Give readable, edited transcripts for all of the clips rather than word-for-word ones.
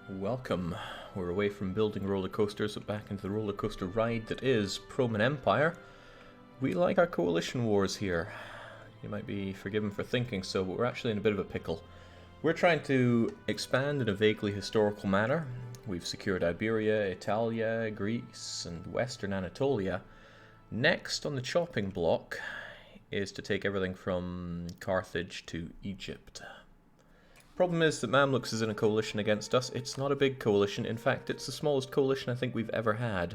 Welcome. We're away from building roller coasters, but back into the roller coaster ride that is PRoman Empire. We like our coalition wars here. You might be forgiven for thinking so, but we're actually in a bit of a pickle. We're trying to expand in a vaguely historical manner. We've secured Iberia, Italia, Greece, and Western Anatolia. Next on the chopping block is to take everything from Carthage to Egypt. Problem is that Mamluk is in a coalition against us. It's not a big coalition. In fact, it's the smallest coalition I think we've ever had.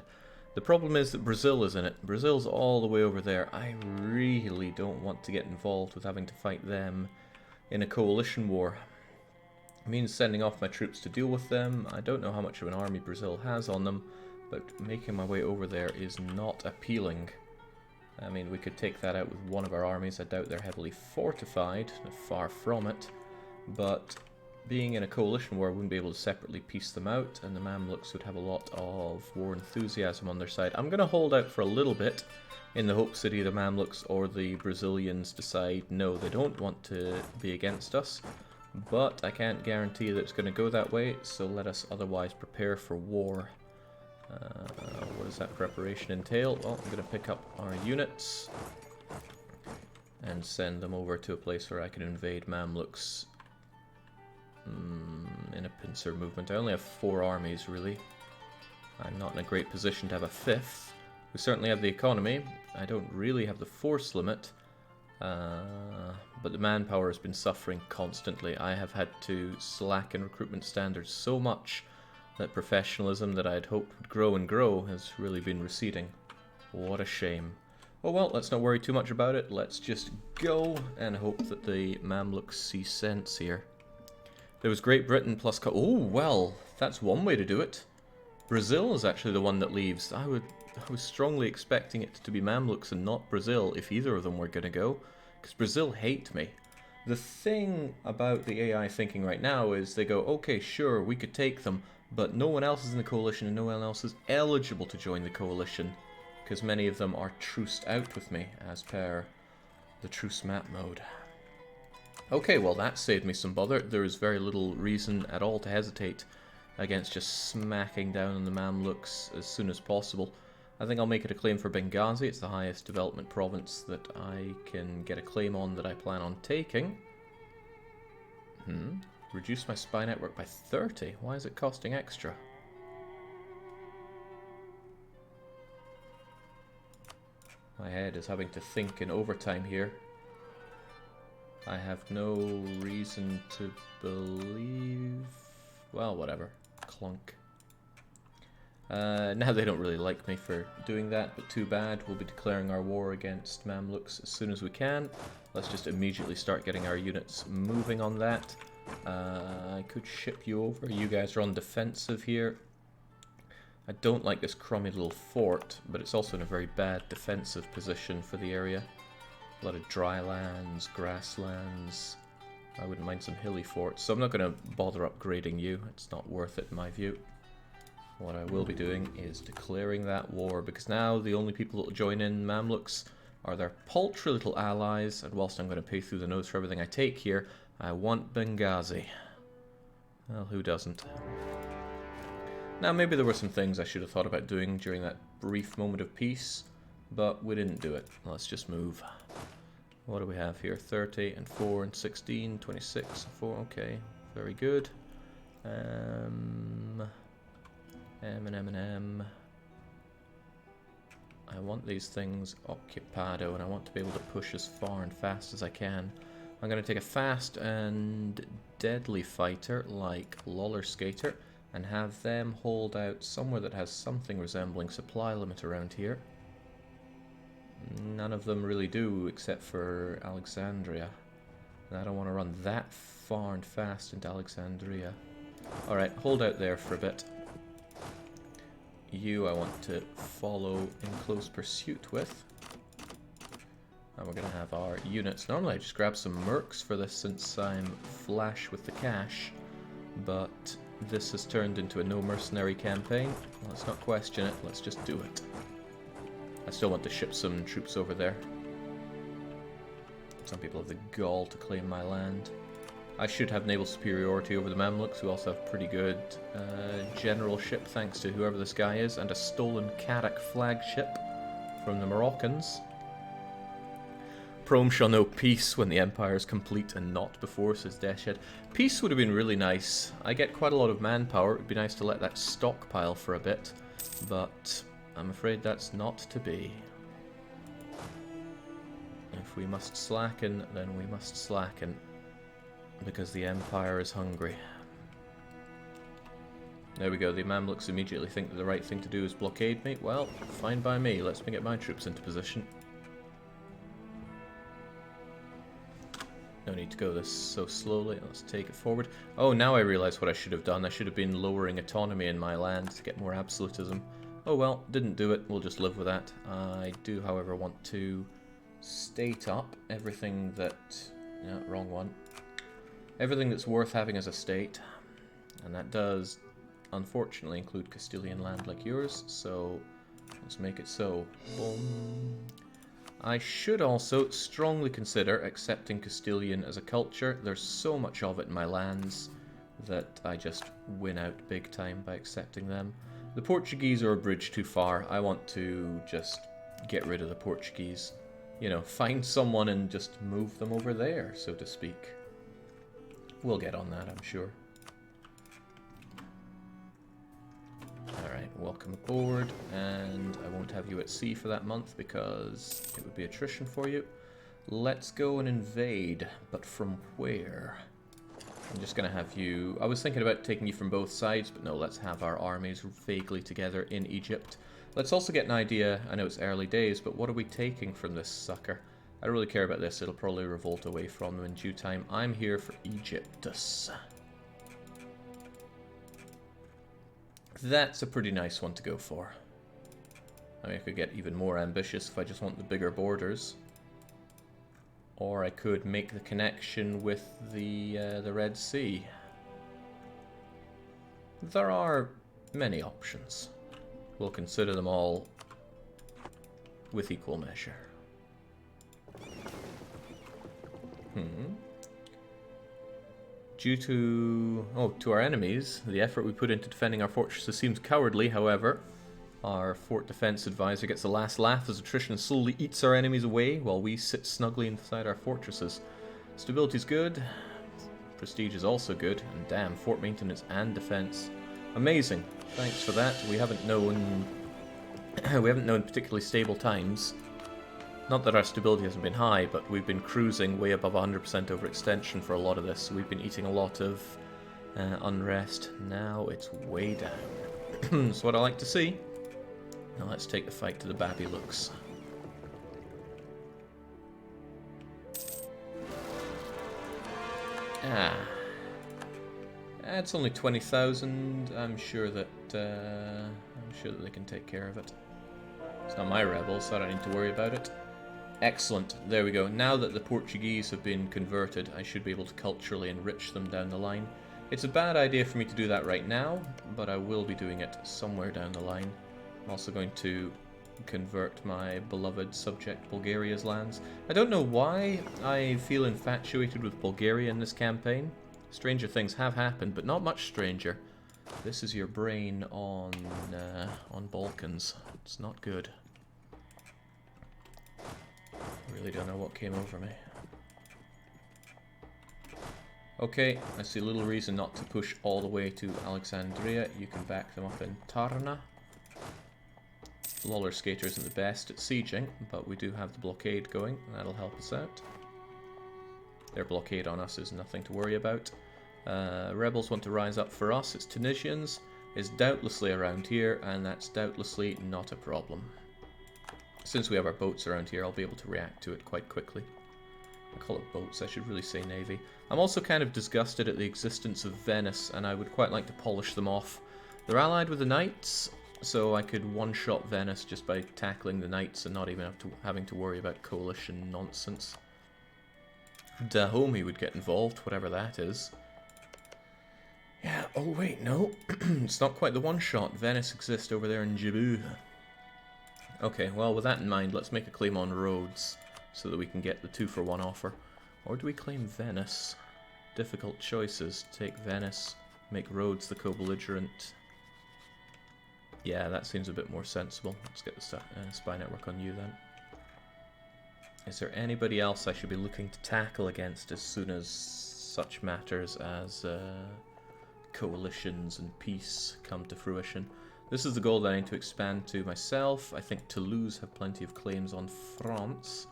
The problem is that Brazil is in it. Brazil's all the way over there. I really don't want to get involved with having to fight them in a coalition war. It means sending off my troops to deal with them. I don't know how much of an army Brazil has on them, but making my way over there is not appealing. I mean, we could take that out with one of our armies. I doubt they're heavily fortified, far from it. But being in a coalition war, I wouldn't be able to separately piece them out, and the Mamluks would have a lot of war enthusiasm on their side. I'm going to hold out for a little bit in the hopes that either Mamluks or the Brazilians decide no, they don't want to be against us. But I can't guarantee that it's going to go that way, so let us otherwise prepare for war. What does that preparation entail? Well, I'm going to pick up our units and send them over to a place where I can invade Mamluks in a pincer movement. I only have 4 armies, really. I'm not in a great position to have a 5th. We certainly have the economy. I don't really have the force limit. But the manpower has been suffering constantly. I have had to slacken recruitment standards so much that professionalism that I had hoped would grow and grow has really been receding. What a shame. Oh well, let's not worry too much about it. Let's just go and hope that the Mamluks see sense here. There was Great Britain plus... Oh, well, that's one way to do it. Brazil is actually the one that leaves. I was strongly expecting it to be Mamluks and not Brazil if either of them were going to go, because Brazil hate me. The thing about the AI thinking right now is they go, okay, sure, we could take them, but no one else is in the coalition and no one else is eligible to join the coalition, because many of them are truced out with me, as per the truce map mode. Okay, well that saved me some bother. There is very little reason at all to hesitate against just smacking down on the Mamluks as soon as possible. I think I'll make it a claim for Benghazi. It's the highest development province that I can get a claim on that I plan on taking. Reduce my spy network by 30. Why is it costing extra? My head is having to think in overtime here. I have no reason to believe... Well, whatever. Clunk. Now they don't really like me for doing that, but too bad. We'll be declaring our war against Mamluks as soon as we can. Let's just immediately start getting our units moving on that. I could ship you over. You guys are on defensive here. I don't like this crummy little fort, but it's also in a very bad defensive position for the area. A lot of dry lands, grasslands. I wouldn't mind some hilly forts, so I'm not going to bother upgrading you. It's not worth it in my view. What I will be doing is declaring that war, because now the only people that will join in Mamluks are their paltry little allies, and whilst I'm going to pay through the nose for everything I take here, I want Benghazi. Well, who doesn't? Now, maybe there were some things I should have thought about doing during that brief moment of peace, but we didn't do it. Let's just move. What do we have here? 30 and 4 and 16, 26 and 4. Okay, very good. M and M and M. I want these things occupado, and I want to be able to push as far and fast as I can. I'm going to take a fast and deadly fighter like Loller Skater and have them hold out somewhere that has something resembling supply limit around here. None of them really do, except for Alexandria. And I don't want to run that far and fast into Alexandria. Alright, hold out there for a bit. You I want to follow in close pursuit with. And we're going to have our units. Normally I just grab some mercs for this since I'm flash with the cash. But this has turned into a no mercenary campaign. Let's not question it, let's just do it. I still want to ship some troops over there. Some people have the gall to claim my land. I should have naval superiority over the Mamluks, who also have pretty good generalship, thanks to whoever this guy is, and a stolen Karak flagship from the Moroccans. Prome shall know peace when the Empire is complete and not before, says Deshed. Peace would have been really nice. I get quite a lot of manpower. It would be nice to let that stockpile for a bit, but I'm afraid that's not to be. If we must slacken, then we must slacken, because the Empire is hungry. There we go, the Mamluks immediately think that the right thing to do is blockade me. Well, fine by me. Let's get my troops into position. No need to go this so slowly. Let's take it forward. Oh, now I realize what I should have done. I should have been lowering autonomy in my land to get more absolutism. Oh well, didn't do it. We'll just live with that. I do, however, want to state up everything that... No, wrong one. Everything that's worth having as a state. And that does, unfortunately, include Castilian land like yours. So, let's make it so. Boom. I should also strongly consider accepting Castilian as a culture. There's so much of it in my lands that I just win out big time by accepting them. The Portuguese are a bridge too far. I want to just get rid of the Portuguese. You know, find someone and just move them over there, so to speak. We'll get on that, I'm sure. Alright, welcome aboard, and I won't have you at sea for that month because it would be attrition for you. Let's go and invade, but from where? I'm just going to have you... I was thinking about taking you from both sides, but no, let's have our armies vaguely together in Egypt. Let's also get an idea, I know it's early days, but what are we taking from this sucker? I don't really care about this, it'll probably revolt away from them in due time. I'm here for Egyptus. That's a pretty nice one to go for. I mean, I could get even more ambitious if I just want the bigger borders. Or I could make the connection with the Red Sea. There are many options. We'll consider them all with equal measure. Due to our enemies, the effort we put into defending our fortresses seems cowardly. However, our fort defense advisor gets the last laugh as attrition slowly eats our enemies away while we sit snugly inside our fortresses. Stability's good, prestige is also good, and damn, fort maintenance and defense. Amazing. Thanks for that. We haven't known particularly stable times. Not that our stability hasn't been high, but we've been cruising way above 100% overextension for a lot of this. So we've been eating a lot of unrest. Now it's way down. That's what I like to see. Now let's take the fight to the Babylux. It's only 20,000. I'm sure that they can take care of it. It's not my rebels, so I don't need to worry about it. Excellent. There we go. Now that the Portuguese have been converted, I should be able to culturally enrich them down the line. It's a bad idea for me to do that right now, but I will be doing it somewhere down the line. I'm also going to convert my beloved subject Bulgaria's lands. I don't know why I feel infatuated with Bulgaria in this campaign. Stranger things have happened, but not much stranger. This is your brain on Balkans. It's not good. I really don't know what came over me. Okay, I see little reason not to push all the way to Alexandria. You can back them up in Tarna. Lawler Skater isn't the best at sieging, but we do have the blockade going, and that'll help us out. Their blockade on us is nothing to worry about. Rebels want to rise up for us. It's Tunisians. Is doubtlessly around here, and that's doubtlessly not a problem. Since we have our boats around here, I'll be able to react to it quite quickly. I call it boats, I should really say navy. I'm also kind of disgusted at the existence of Venice, and I would quite like to polish them off. They're allied with the Knights, so I could one-shot Venice just by tackling the Knights and not even having to worry about coalition nonsense. Dahomey would get involved, whatever that is. Yeah, oh wait, no. It's not quite the one-shot. Venice exists over there in Djibouti. Okay, well, with that in mind, let's make a claim on Rhodes so that we can get the 2-for-1 offer. Or do we claim Venice? difficult choices. Take Venice, make Rhodes the co-belligerent. Yeah, that seems a bit more sensible. Let's get the spy network on you then. Is there anybody else I should be looking to tackle against as soon as such matters as coalitions and peace come to fruition? This is the goal that I need to expand to myself. I think Toulouse have plenty of claims on France.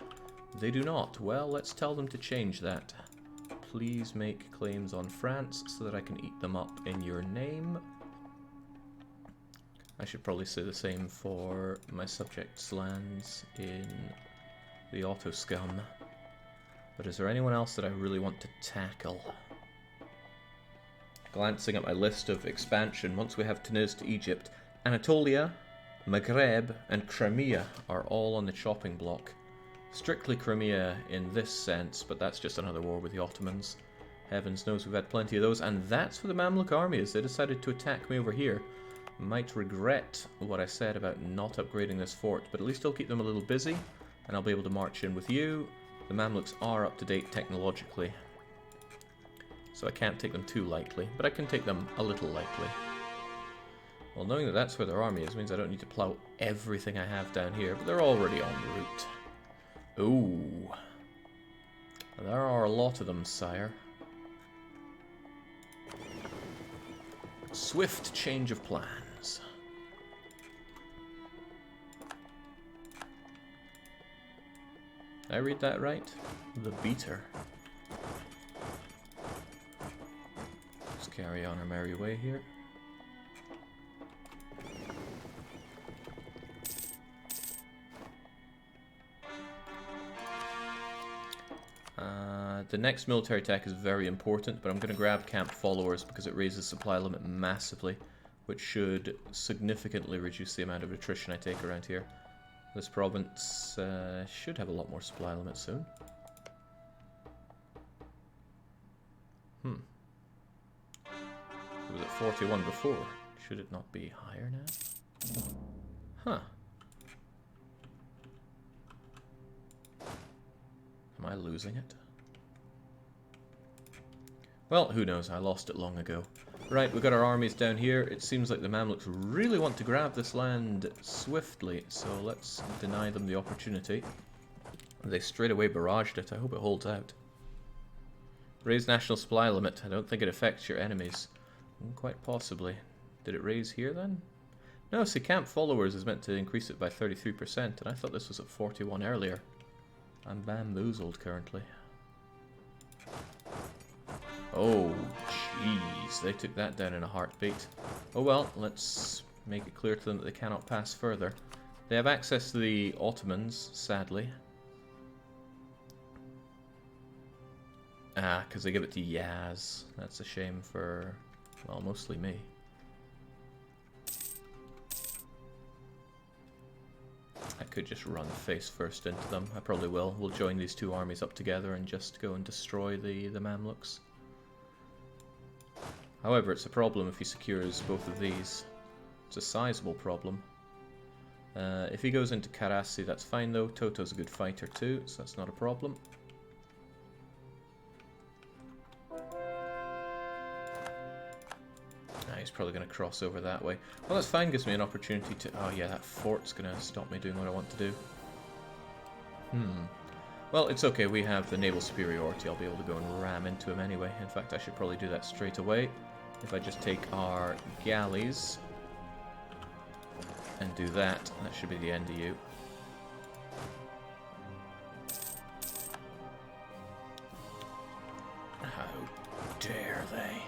They do not. Well, let's tell them to change that. Please make claims on France so that I can eat them up in your name. I should probably say the same for my subjects' lands in the Autoscum. But is there anyone else that I really want to tackle? Glancing at my list of expansion, once we have Tunis to Egypt, Anatolia, Maghreb, and Crimea are all on the chopping block. Strictly Crimea in this sense, but that's just another war with the Ottomans. Heavens knows we've had plenty of those, and that's where the Mamluk army is. They decided to attack me over here. Might regret what I said about not upgrading this fort, but at least I'll keep them a little busy, and I'll be able to march in with you. The Mamluks are up to date technologically, so I can't take them too lightly, but I can take them a little lightly. Well, knowing that that's where their army is means I don't need to plow everything I have down here, but they're already on the route. Ooh. There are a lot of them, sire. Swift change of plans. Did I read that right? The beater. Let's carry on our merry way here. The next military attack is very important, but I'm going to grab camp followers because it raises supply limit massively, which should significantly reduce the amount of attrition I take around here. This province should have a lot more supply limit soon. It was at 41 before. Should it not be higher now? Huh. Am I losing it? Well, who knows, I lost it long ago. Right, we've got our armies down here. It seems like the Mamluks really want to grab this land swiftly, so let's deny them the opportunity. They straight away barraged it. I hope it holds out. Raise national supply limit. I don't think it affects your enemies. Quite possibly. Did it raise here then? No, see, camp followers is meant to increase it by 33%, and I thought this was at 41 earlier. I'm bamboozled currently. Oh, jeez, they took that down in a heartbeat. Oh well, let's make it clear to them that they cannot pass further. They have access to the Ottomans, sadly. Ah, because they give it to Yaz. That's a shame for, well, mostly me. I could just run face first into them. I probably will. We'll join these two armies up together and just go and destroy the Mamluks. However, it's a problem if he secures both of these. It's a sizable problem. If he goes into Karasi, that's fine though. Toto's a good fighter too, so that's not a problem. He's probably going to cross over that way. Well, that's fine, gives me an opportunity to... Oh yeah, that fort's going to stop me doing what I want to do. Well, it's okay, we have the naval superiority. I'll be able to go and ram into him anyway. In fact, I should probably do that straight away. If I just take our galleys and do that, that should be the end of you. How dare they?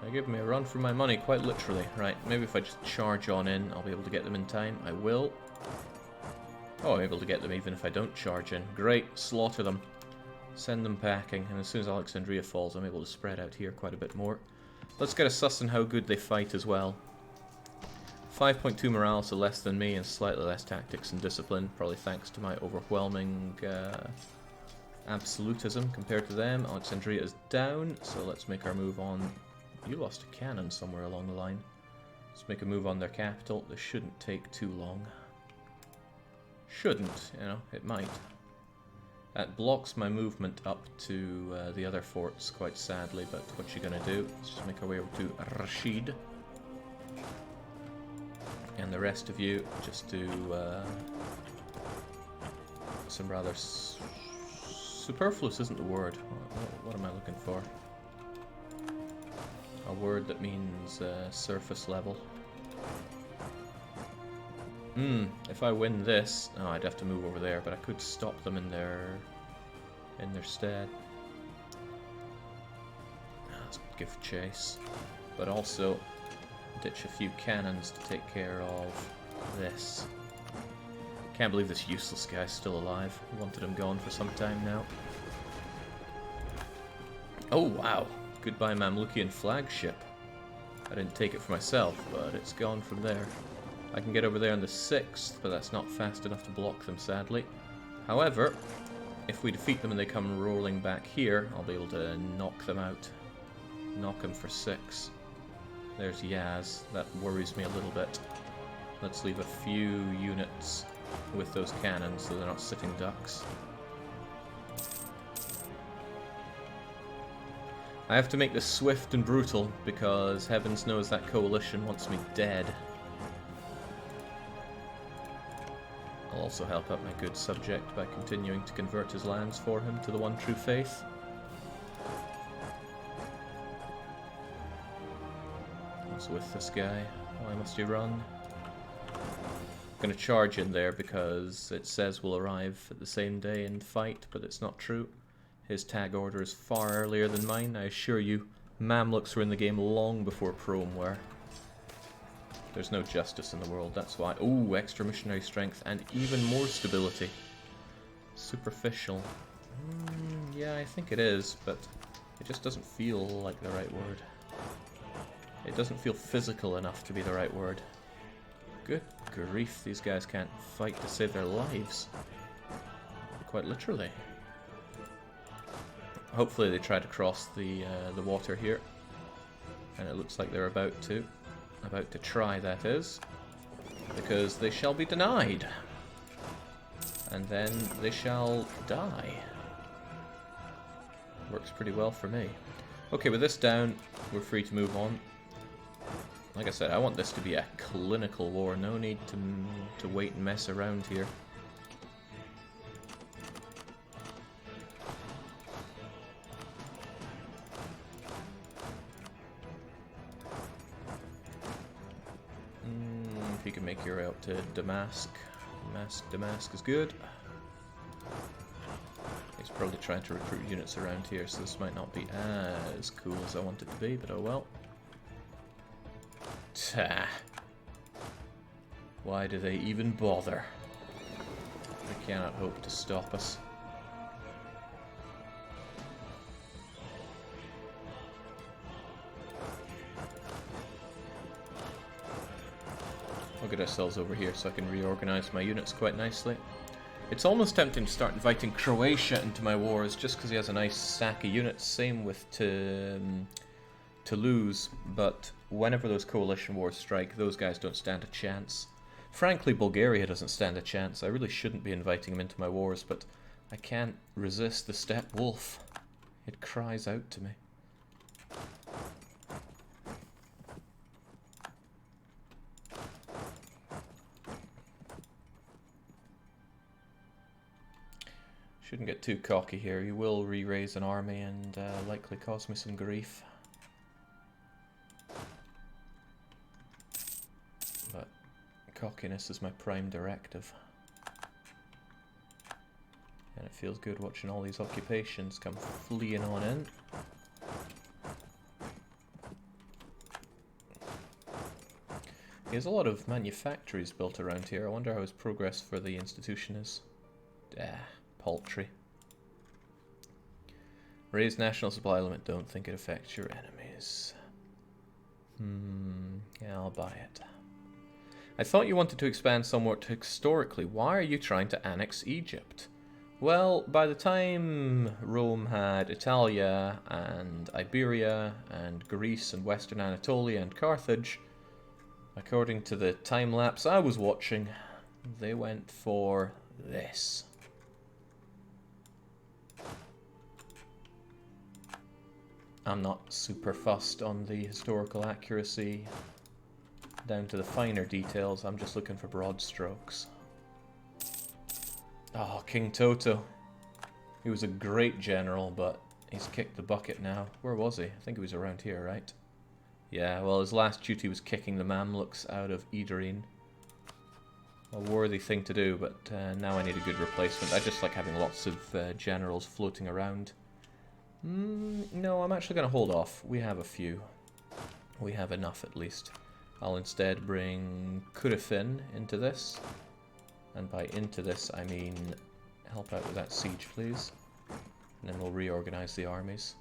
They're giving me a run for my money, quite literally. Right, maybe if I just charge on in, I'll be able to get them in time. I will. Oh, I'm able to get them even if I don't charge in. Great, slaughter them. Send them packing, and as soon as Alexandria falls, I'm able to spread out here quite a bit more. Let's get a suss on how good they fight as well. 5.2 morale, so less than me, and slightly less tactics and discipline, probably thanks to my overwhelming absolutism compared to them. Alexandria is down, so let's make our move on. You lost a cannon somewhere along the line. Let's make a move on their capital. This shouldn't take too long. Shouldn't, you know, it might. That blocks my movement up to the other forts, quite sadly, but what you gonna do? Let's just make our way over to Rashid. And the rest of you just do some rather superfluous isn't the word. What am I looking for? A word that means surface level. If I win this, oh, I'd have to move over there, but I could stop them in their stead. Let's give chase, but also ditch a few cannons to take care of this. Can't believe this useless guy's still alive. Wanted him gone for some time now. Oh wow! Goodbye Mamlukian flagship. I didn't take it for myself, but it's gone from there. I can get over there on the 6th, but that's not fast enough to block them, sadly. However, if we defeat them and they come rolling back here, I'll be able to knock them out. Knock them for 6. There's Yaz. That worries me a little bit. Let's leave a few units with those cannons so they're not sitting ducks. I have to make this swift and brutal because heavens knows that coalition wants me dead. I'll also help out my good subject by continuing to convert his lands for him to the one true faith. What's with this guy? Why must he run? I'm gonna charge in there because it says we'll arrive at the same day and fight, but it's not true. His tag order is far earlier than mine, I assure you. Mamluks were in the game long before PRoman were. There's no justice in the world, that's why. Ooh, extra missionary strength and even more stability. Superficial. Yeah, I think it is, but it just doesn't feel like the right word. It doesn't feel physical enough to be the right word. Good grief, these guys can't fight to save their lives. Quite literally. Hopefully they try to cross the water here. And it looks like they're about to. About to try, that is. Because they shall be denied. And then they shall die. Works pretty well for me. Okay, with this down, we're free to move on. Like I said, I want this to be a clinical war. No need to wait and mess around here. If you can make your way up to Damask. Damask is good. He's probably trying to recruit units around here, so this might not be as cool as I want it to be, but oh well. Tah. Why do they even bother? They cannot hope to stop us. We'll get ourselves over here so I can reorganize my units quite nicely. It's almost tempting to start inviting Croatia into my wars just because he has a nice stack of units. Same with Toulouse, but whenever those coalition wars strike, those guys don't stand a chance. Frankly, Bulgaria doesn't stand a chance. I really shouldn't be inviting him into my wars, but I can't resist the steppe wolf. It cries out to me. Shouldn't get too cocky here. He will re-raise an army and likely cause me some grief. But cockiness is my prime directive. And it feels good watching all these occupations come fleeing on in. He has a lot of manufactories built around here. I wonder how his progress for the institution is. Paltry. Raise national supply limit. Don't think it affects your enemies. Yeah, I'll buy it. I thought you wanted to expand somewhat historically. Why are you trying to annex Egypt? Well, by the time Rome had Italia and Iberia and Greece and Western Anatolia and Carthage, according to the time lapse I was watching, they went for this. I'm not super fussed on the historical accuracy down to the finer details. I'm just looking for broad strokes. Oh, King Toto. He was a great general, but he's kicked the bucket now. Where was he? I think he was around here, right? Yeah, well, his last duty was kicking the Mamluks out of Idarine. A worthy thing to do, but now I need a good replacement. I just like having lots of generals floating around. No, I'm actually going to hold off. We have a few. We have enough, at least. I'll instead bring Kurifin into this. And by into this, I mean help out with that siege, please. And then we'll reorganize the armies.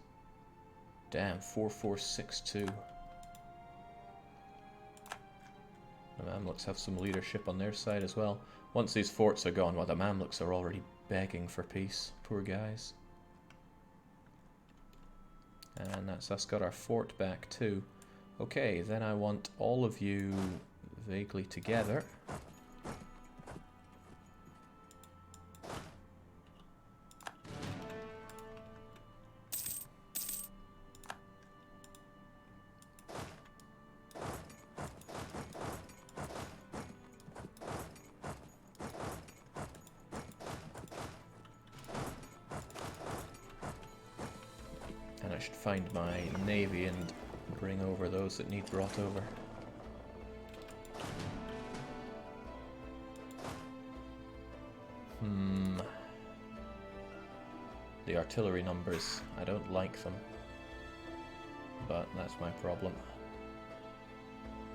Damn, 4462. The Mamluks have some leadership on their side as well. Once these forts are gone, well, the Mamluks are already begging for peace. Poor guys. And that's us got our fort back too. Okay, then I want all of you vaguely together. And I should find my navy and bring over those that need brought over. The artillery numbers, I don't like them. But that's my problem.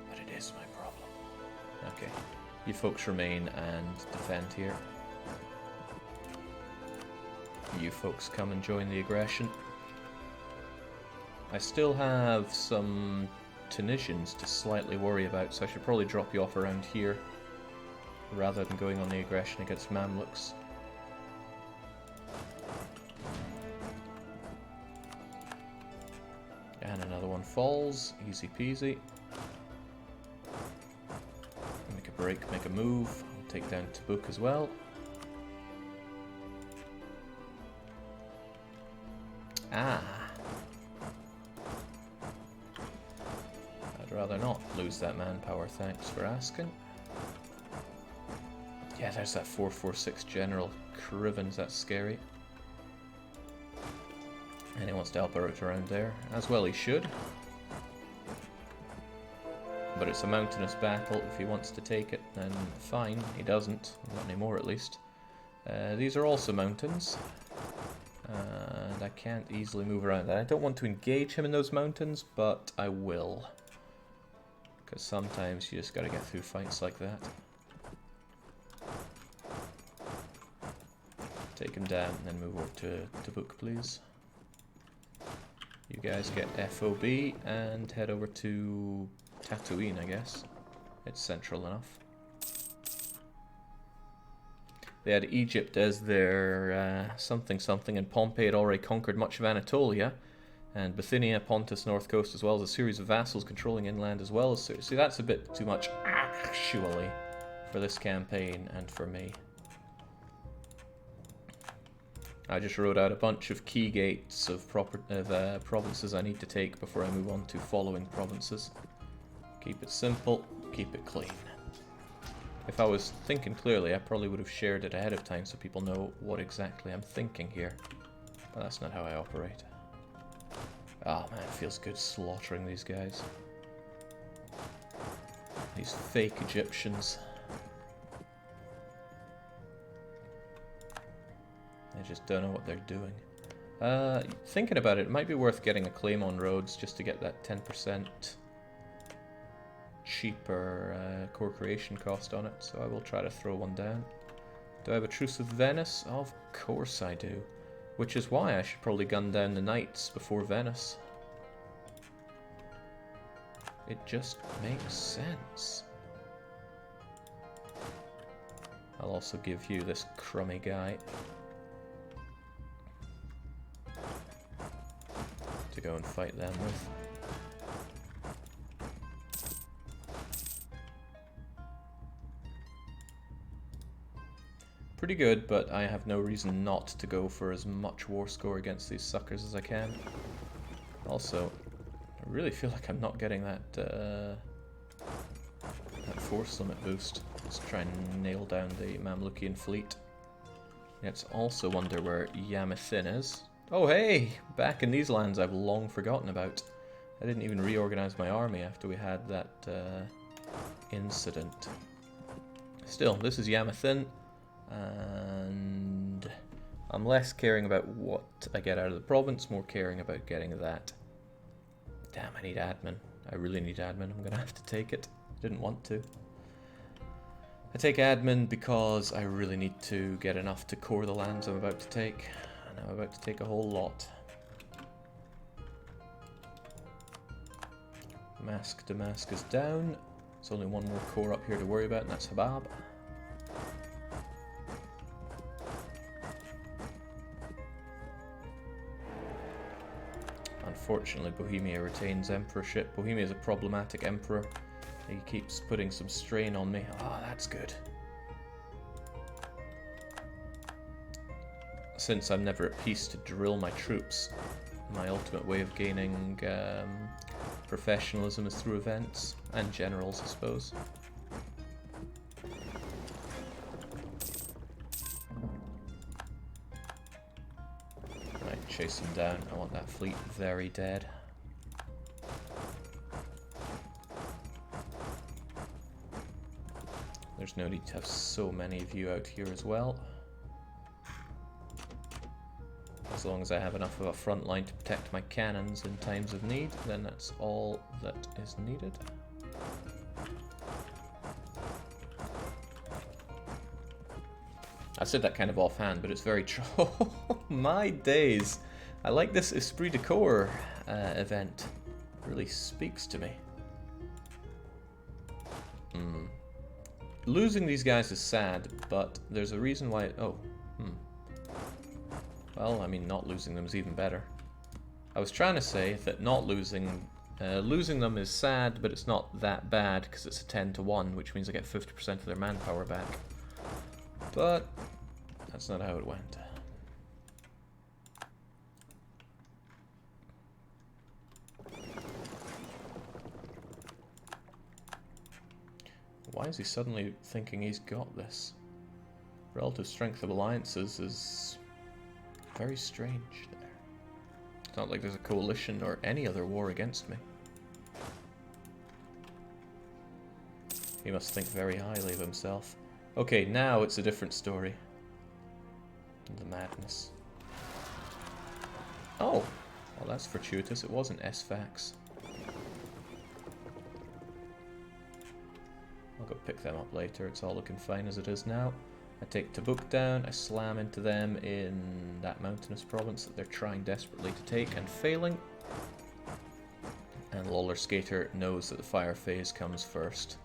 But it is my problem. Okay. You folks remain and defend here. You folks come and join the aggression. I still have some Tunisians to slightly worry about, so I should probably drop you off around here rather than going on the aggression against Mamluks. And another one falls, easy peasy. Make a break, make a move, I'll take down Tabuk as well. Ah! I'd rather not lose that manpower, thanks for asking. Yeah, there's that 446 General Crivens, that's scary. And he wants to help out around there. As well he should. But it's a mountainous battle. If he wants to take it, then fine. He doesn't. Not anymore, at least. These are also mountains. And I can't easily move around. I don't want to engage him in those mountains, but I will. Because sometimes you just gotta get through fights like that. Take him down and then move over to Tabuk, please. You guys get FOB and head over to Tatooine, I guess. It's central enough. They had Egypt as their something, and Pompey had already conquered much of Anatolia, and Bithynia, Pontus, North Coast, as well as a series of vassals controlling inland as well. So, see, that's a bit too much, actually, for this campaign and for me. I just wrote out a bunch of key gates of provinces I need to take before I move on to following provinces. Keep it simple, keep it clean. If I was thinking clearly, I probably would have shared it ahead of time so people know what exactly I'm thinking here. But that's not how I operate. Ah, man, it feels good slaughtering these guys. These fake Egyptians. They just don't know what they're doing. Thinking about it, it might be worth getting a claim on roads just to get that 10% cheaper core creation cost on it, so I will try to throw one down. Do I have a truce with Venice? Oh, of course I do. Which is why I should probably gun down the knights before Venice. It just makes sense. I'll also give you this crummy guy to go and fight them with. Pretty good, but I have no reason not to go for as much war score against these suckers as I can. Also, I really feel like I'm not getting that that force limit boost. Let's try and nail down the Mamlukian fleet. Let's also wonder where Yamathin is. Oh hey! Back in these lands I've long forgotten about. I didn't even reorganize my army after we had that incident. Still, this is Yamathin, and I'm less caring about what I get out of the province, more caring about getting that. Damn, I need admin. I really need admin. I'm gonna have to take it. Didn't want to. I take admin because I really need to get enough to core the lands I'm about to take. And I'm about to take a whole lot. Mask Damask is down. There's only one more core up here to worry about, and that's Habab. Unfortunately, Bohemia retains emperorship. Bohemia is a problematic emperor. He keeps putting some strain on me. Ah, oh, that's good. Since I'm never at peace to drill my troops, my ultimate way of gaining professionalism is through events and generals, I suppose. Right, chase him down. I want that fleet very dead. There's no need to have so many of you out here as well. As long as I have enough of a front line to protect my cannons in times of need, then that's all that is needed. I said that kind of offhand, but it's very true. My days! I like this Esprit de Corps event. It really speaks to me. Losing these guys is sad, but there's a reason why... Well, I mean, not losing them is even better. I was trying to say that not losing them is sad, but it's not that bad because it's a 10-to-1, which means I get 50% of their manpower back. But that's not how it went. Why is he suddenly thinking he's got this? Relative strength of alliances is very strange there. It's not like there's a coalition or any other war against me. He must think very highly of himself. Okay, now it's a different story. The madness. Oh! Well, that's fortuitous. It wasn't SFAX. I'll go pick them up later. It's all looking fine as it is now. I take Tabuk down, I slam into them in that mountainous province that they're trying desperately to take and failing. And Lawler Skater knows that the fire phase comes first.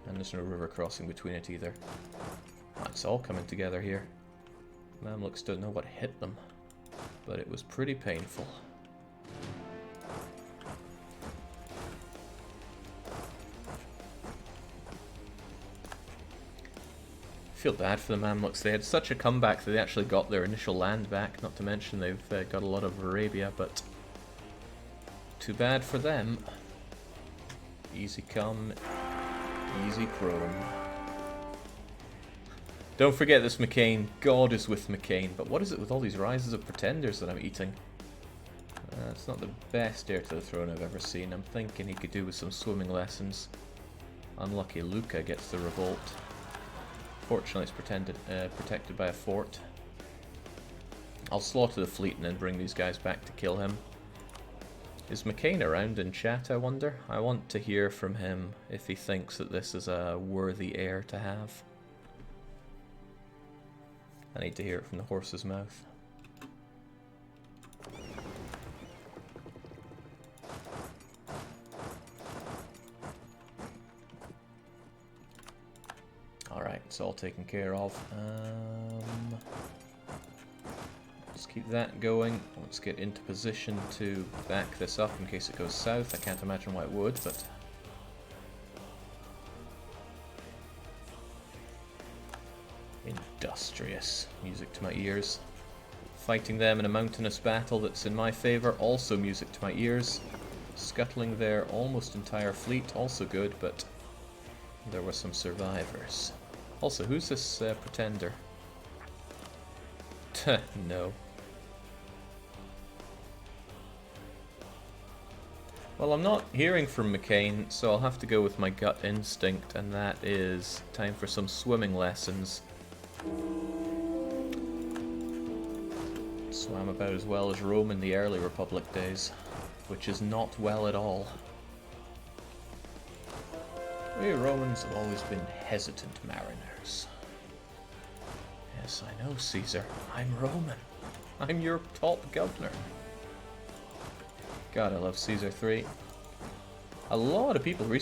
And there's no river crossing between it either. Oh, it's all coming together here. Mamluks don't know what hit them, but it was pretty painful. I feel bad for the Mamluks. They had such a comeback that they actually got their initial land back, not to mention they've got a lot of Arabia, but too bad for them. Easy come, easy prone. Don't forget this McCain. God is with McCain. But what is it with all these rises of pretenders that I'm eating? It's not the best heir to the throne I've ever seen. I'm thinking he could do with some swimming lessons. Unlucky Luca gets the revolt. Fortunately, it's protected by a fort. I'll slaughter the fleet and then bring these guys back to kill him. Is McCain around in chat, I wonder? I want to hear from him if he thinks that this is a worthy heir to have. I need to hear it from the horse's mouth. Alright, it's all taken care of. Let's keep that going. Let's get into position to back this up in case it goes south. I can't imagine why it would, but... Industrious. Music to my ears. Fighting them in a mountainous battle that's in my favour, also music to my ears. Scuttling their almost entire fleet, also good, but there were some survivors. Also, who's this pretender? No. Well, I'm not hearing from McCain, so I'll have to go with my gut instinct, and that is time for some swimming lessons. Swam about as well as Rome in the early Republic days, which is not well at all. We Romans have always been hesitant mariners. Yes, I know, Caesar. I'm Roman. I'm your top governor. God, I love Caesar 3. A lot of people recently